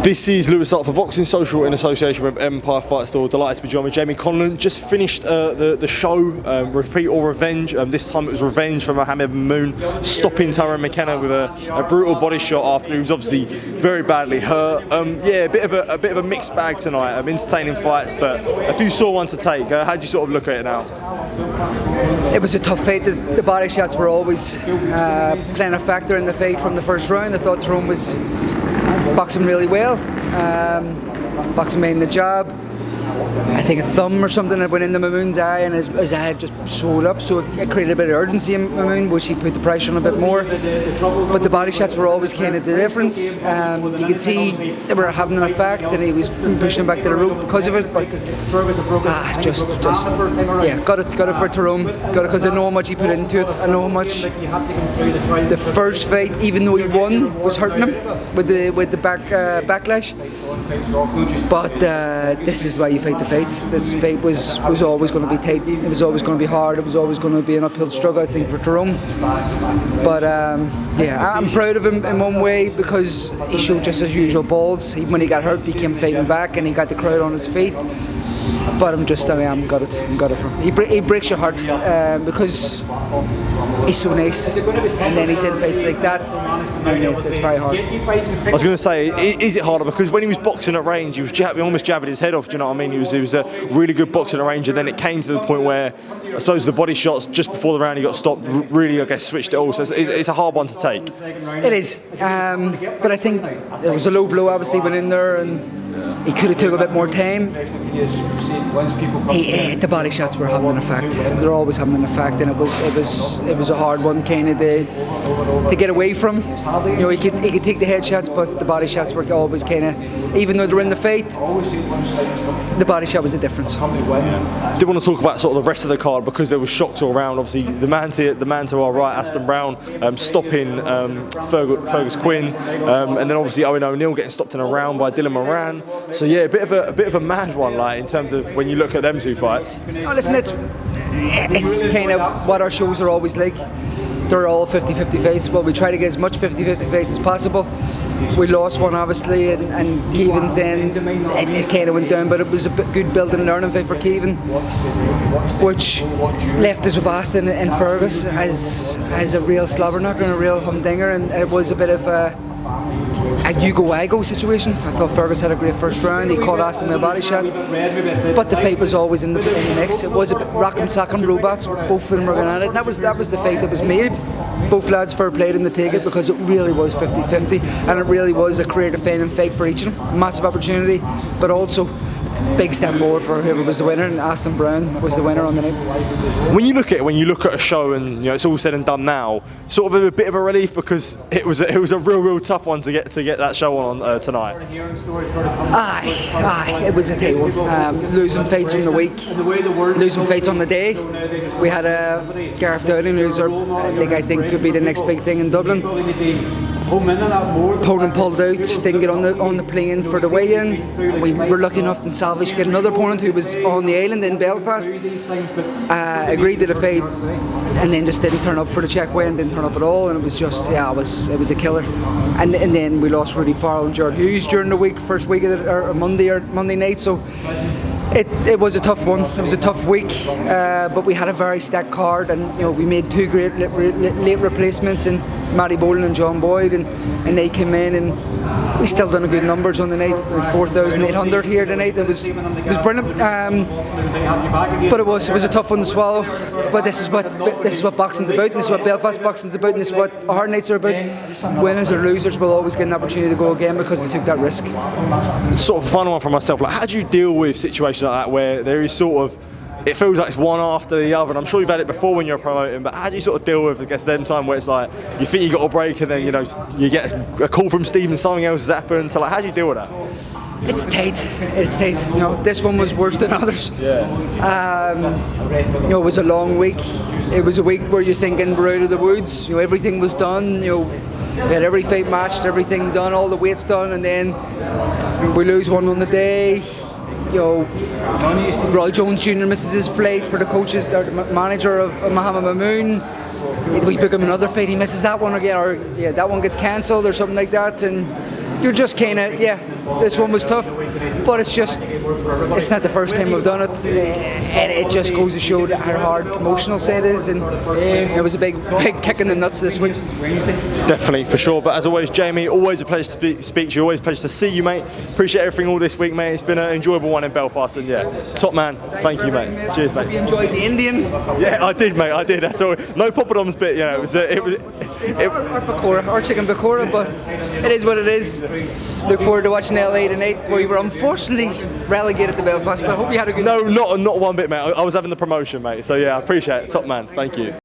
This is Lewis Hart for Boxing Social in association with Empire Fight Store. Delighted to be joined with Jamie Conlan. Just finished the show, Repeat or Revenge. This time it was revenge for Mohammed Moon, stopping Tyrone McKenna with a brutal body shot after he was obviously very badly hurt. Yeah, a bit of a mixed bag tonight. Entertaining fights, but a few sore ones to take. How do you sort of look at it now? It was a tough fight. The body shots were always playing a factor in the fight from the first round. I thought Tyrone was boxing really well, boxing made the job. I think a thumb or something that went into Mamoon's eye, and his eye just swelled up, so it created a bit of urgency in Mamoon, which he put the pressure on a bit more. But the body shots were always kind of the difference. You could see they were having an effect, and he was pushing him back to the rope because of it. But got it for Tyrone. Got it because I know how much he put into it. I know how much the first fight, even though he won, was hurting him with the backlash. But this is why you fight the fights. This fight was always going to be tight. It was always going to be hard. It was always going to be an uphill struggle, I think, for Tyrone. But I'm proud of him in one way because he showed just his usual balls. Even when he got hurt, he came fighting back and he got the crowd on his feet. But I'm gutted for him. He breaks your heart because he's so nice, and then he's in fights like that, and it's very hard. I was going to say, is it harder? Because when he was boxing at range, he was almost jabbing his head off. Do you know what I mean? He was a really good boxing at range, and then it came to the point where I suppose the body shots just before the round he got stopped really, I guess, switched it all. So it's a hard one to take. It is, but I think there was a low blow. Obviously, went in there, and he could have took a bit more time. The body shots were having an effect. They're always having an effect, and it was a hard one kind of to get away from. You know, he could take the head shots, but the body shots were always kind of, even though they're in the fight, the body shot was the difference. Did want to talk about sort of the rest of the card because there was shocks all around. Obviously, the man to our right, Aston Brown, stopping Ferghus Quinn, and then obviously Owen O'Neill getting stopped in a round by Dylan Moran. So yeah, a bit of a mad one, like in terms of when you look at them two fights. No, listen, it's kind of what our shows are always like. They're all 50-50 fights. Well, we try to get as much 50-50 fights as possible. We lost one, obviously, and Keevan's then it kind of went down, but it was a good building and learning fight for Keevan, which left us with Aston and Ferghus as a real slobber knocker and a real humdinger, and it was a bit of a you-go-I-go situation. I thought Ferghus had a great first round. He caught Aston with a body shot, but the fight was always in the mix. It was a bit rock'em sock'em robots. Both of them were going at it. And that was the fight that was made. Both lads fair played in the take it because it really was 50-50, and it really was a career-defining fight for each of them. Massive opportunity, but also big step forward for whoever was the winner, and Aston Brown was the winner on the night. When you look at a show and it's all said and done now, sort of a bit of a relief because it was a real tough one to get that show on tonight. Aye, it was a tight one. Losing fights on the week, losing fights on the day. We had a Gareth Dowling loser, I think could be the next big thing in Dublin. Opponent pulled out, didn't get on the plane for the weigh-in. We were lucky enough to salvage, get another opponent who was on the island in Belfast, agreed to the fight, and then just didn't turn up for the check weigh-in, didn't turn up at all, and it was just, it was a killer. And then we lost Rudy Farrell and Jared Hughes during the week, first week of Monday night, so it was a tough one. It was a tough week, but we had a very stacked card, and we made two great late replacements in Matty Boland and John Boyd, and they came in, and we still done a good numbers on the night, 4,800 here tonight. It was brilliant, but it was a tough one to swallow. But this is what boxing's about, and this is what Belfast boxing's about, and this is what hard nights are about. Winners or losers will always get an opportunity to go again because they took that risk. Sort of a final one for myself. Like, how do you deal with situations like that where there is sort of, it feels like it's one after the other, and I'm sure you've had it before when you're promoting, but how do you sort of deal with, I guess, them time where it's like you think you got a break and then you get a call from Steve and something else has happened? So like, how do you deal with that? It's tight. This one was worse than others. Yeah. It was a long week. It was a week where you're thinking we're out of the woods. Everything was done. We had every fight matched, everything done, all the weights done, and then we lose one on the day. Roy Jones Jr. misses his flight for the coaches or the manager of Mohammed Mamoon. We book him another fight, he misses that one again, or that one gets cancelled or something like that, and you're just kind of this one was tough, but it's not the first time we've done it. It just goes to show that how hard Promotional said it is, and it was a big kick in the nuts this week. Definitely, for sure. But as always, Jamie, always a pleasure to speak to you. Always a pleasure to see you, mate. Appreciate everything all this week, mate. It's been an enjoyable one in Belfast, and yeah, top man. Thank you, mate. Cheers, mate. Hope you enjoyed the Indian. Yeah, I did, mate. I did. That's all. No poppadoms, but you know, it was. Our pakora, our chicken pakora, but it is what it is. Look forward to watching LA tonight, where we were unfortunately relegated to Belfast. But I hope you had a good. No, not one bit, mate. I was having the promotion, mate. So yeah, I appreciate it. Top man. Thank you.